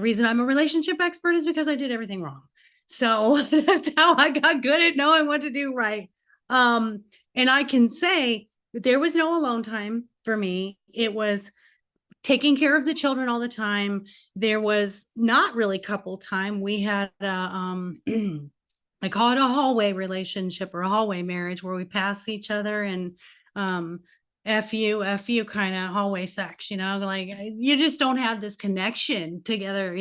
reason I'm a relationship expert is because I did everything wrong. So that's how I got good at knowing what to do right. And I can say that there was no alone time for me. It was taking care of the children all the time. There was not really couple time. We had I call it a hallway relationship or a hallway marriage where we pass each other and um F you kind of hallway sex, like you just don't have this connection together.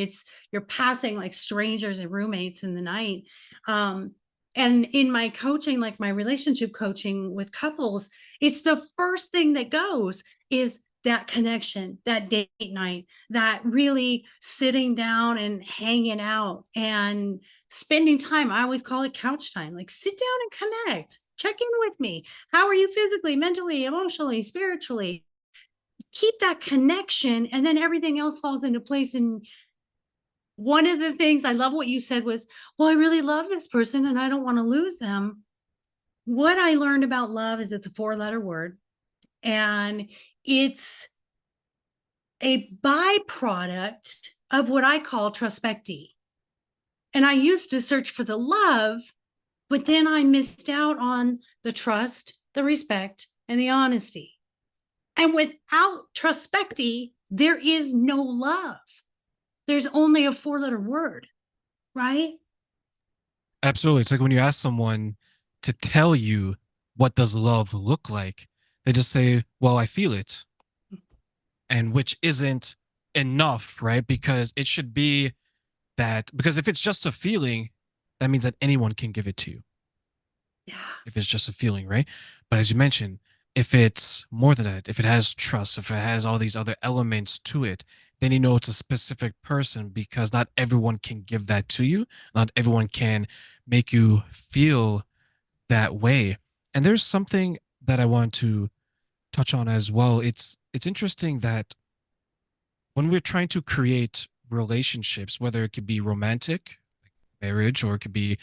You're passing like strangers and roommates in the night. And in my coaching, like my relationship coaching with couples, it's the first thing that goes is that connection, that date night, that really sitting down and hanging out and spending time. I always call it couch time. Like sit down and connect, check in with me. How are you physically, mentally, emotionally, spiritually? Keep that connection, and then everything else falls into place. And one of the things I love what you said was, well, I really love this person and I don't want to lose them. What I learned about love is it's a 4-letter word, and it's a byproduct of what I call trospecti. And I used to search for the love, but then I missed out on the trust, the respect, and the honesty. And without trospecti, there is no love. There's only a 4-letter word, right? Absolutely. It's like when you ask someone to tell you what does love look like, they just say, "Well, I feel it." And which isn't enough, right? Because it should be that, because if it's just a feeling, that means that anyone can give it to you. Yeah. If it's just a feeling, right? But as you mentioned, if it's more than that, if it has trust, if it has all these other elements to it, then you know it's a specific person, because not everyone can give that to you. Not everyone can make you feel that way. And there's something that I want to touch on as well. It's interesting that when we're trying to create relationships, whether it could be romantic, like marriage, or it could be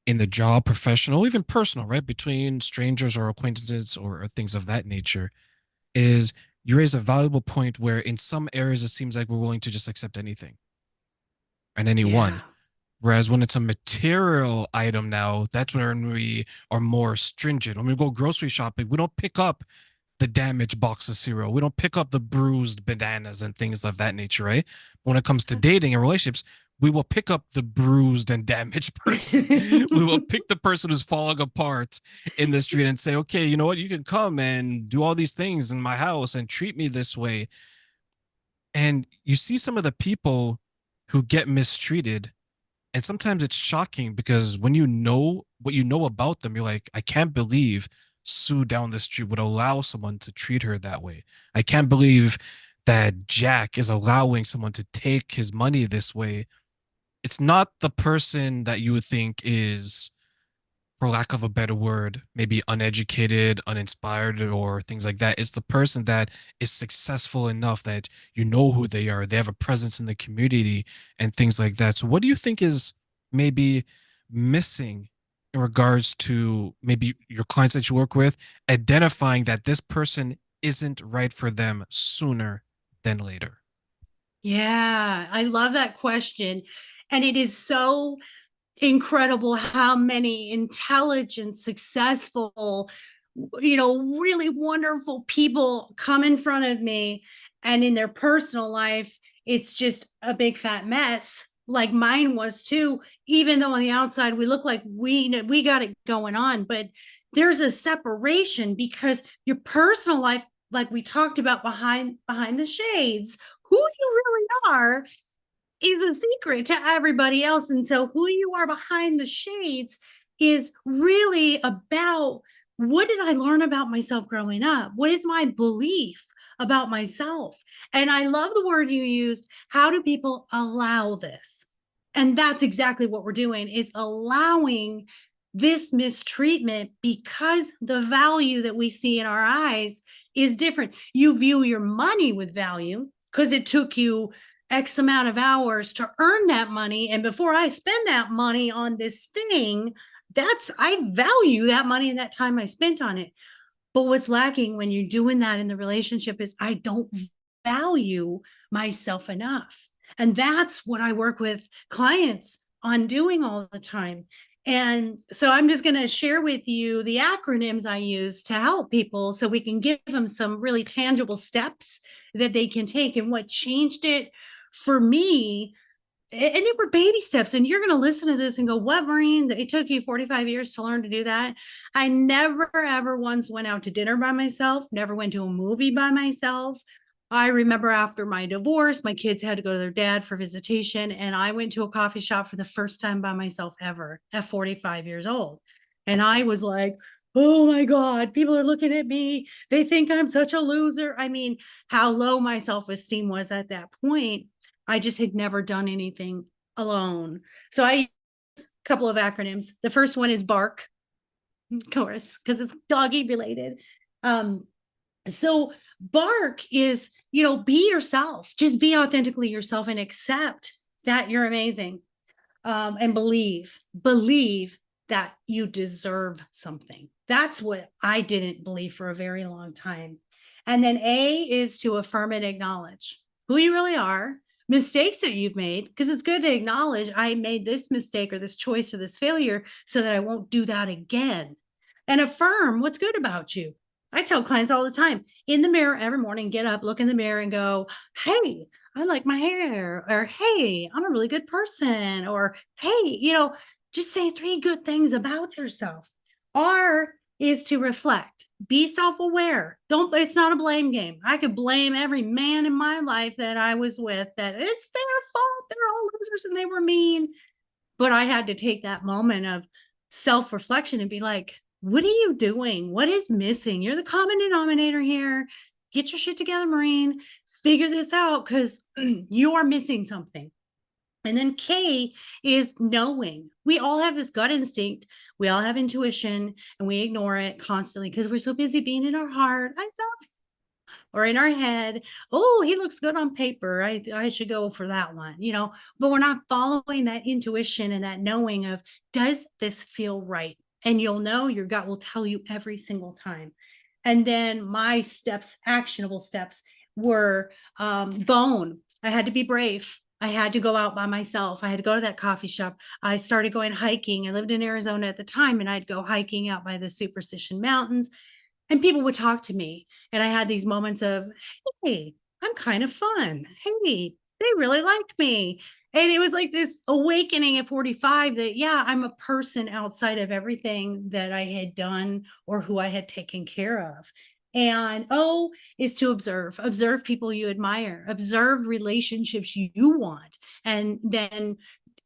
in the job, professional, even personal, right? Between strangers or acquaintances or things of that nature, is you raise a valuable point where in some areas it seems like we're willing to just accept anything and anyone. Yeah. Whereas when it's a material item now, that's when we are more stringent. When we go grocery shopping, we don't pick up the damaged box of cereal. We don't pick up the bruised bananas and things of that nature, right? But when it comes to dating and relationships, we will pick up the bruised and damaged person. We will pick the person who's falling apart in the street and say, okay, you know what? You can come and do all these things in my house and treat me this way. And you see some of the people who get mistreated. And sometimes it's shocking because when you know what you know about them, you're like, I can't believe Sue down the street would allow someone to treat her that way. I can't believe that Jack is allowing someone to take his money this way. It's not the person that you would think is, for lack of a better word, maybe uneducated, uninspired, or things like that. It's the person that is successful enough that you know who they are. They have a presence in the community and things like that. So, what do you think is maybe missing in regards to maybe your clients that you work with, identifying that this person isn't right for them sooner than later? Yeah, I love that question. And it is so incredible how many intelligent, successful, really wonderful people come in front of me. And in their personal life, it's just a big fat mess, like mine was too. Even though on the outside we look like we got it going on, but there's a separation because your personal life, like we talked about behind the shades, who you really are is a secret to everybody else. And so who you are behind the shades is really about, what did I learn about myself growing up? What is my belief about myself? And I love the word you used. How do people allow this? And that's exactly what we're doing, is allowing this mistreatment, because the value that we see in our eyes is different. You view your money with value because it took you X amount of hours to earn that money. And before I spend that money on this thing, I value that money and that time I spent on it. But what's lacking when you're doing that in the relationship is I don't value myself enough. And that's what I work with clients on doing all the time. And so I'm just going to share with you the acronyms I use to help people so we can give them some really tangible steps that they can take. And what changed it for me, and they were baby steps, and you're going to listen to this and go, what, Maureen? It took you 45 years to learn to do that. I never, ever once went out to dinner by myself, never went to a movie by myself. I remember after my divorce, my kids had to go to their dad for visitation, and I went to a coffee shop for the first time by myself ever at 45 years old. And I was like, oh my God, people are looking at me. They think I'm such a loser. I mean, how low my self-esteem was at that point. I just had never done anything alone. So I use a couple of acronyms. The first one is BARK, of course, because it's doggy related. So BARK is, be yourself, just be authentically yourself and accept that you're amazing. And believe that you deserve something. That's what I didn't believe for a very long time. And then A is to affirm and acknowledge who you really are, mistakes that you've made, because it's good to acknowledge I made this mistake or this choice or this failure so that I won't do that again. And affirm what's good about you. I tell clients all the time, in the mirror every morning, get up, look in the mirror and go, hey, I like my hair, or hey, I'm a really good person, or hey, just say 3 good things about yourself. R is to reflect, be self-aware. It's not a blame game. I could blame every man in my life that I was with that it's their fault. They're all losers and they were mean. But I had to take that moment of self-reflection and be like, what are you doing? What is missing? You're the common denominator here. Get your shit together, Maureen. Figure this out, because you are missing something. And then K is knowing. We all have this gut instinct. We all have intuition, and we ignore it constantly because we're so busy being in our heart. I love you. Or in our head, oh, he looks good on paper. I should go for that one, but we're not following that intuition and that knowing of, does this feel right? And you'll know, your gut will tell you every single time. And then my steps, actionable steps, were bone. I had to be brave. I had to go out by myself. I had to go to that coffee shop. I started going hiking. I lived in Arizona at the time, and I'd go hiking out by the Superstition Mountains, and people would talk to me. And I had these moments of, hey, I'm kind of fun. Hey, they really like me. And it was like this awakening at 45 that, yeah, I'm a person outside of everything that I had done or who I had taken care of. And O is to observe people you admire, observe relationships you want, and then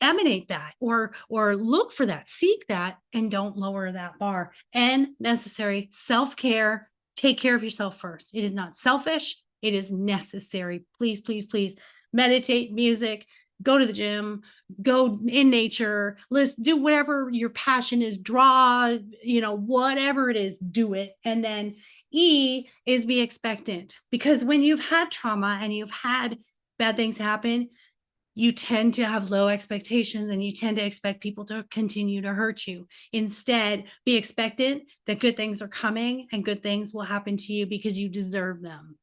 emanate that or look for that, seek that, and don't lower that bar. And necessary, self-care, take care of yourself first. It is not selfish. It is necessary. Please, please, please meditate, music, go to the gym, go in nature, do whatever your passion is, draw, whatever it is, do it. And then E is be expectant, because when you've had trauma and you've had bad things happen, you tend to have low expectations and you tend to expect people to continue to hurt you. Instead, be expectant that good things are coming and good things will happen to you because you deserve them.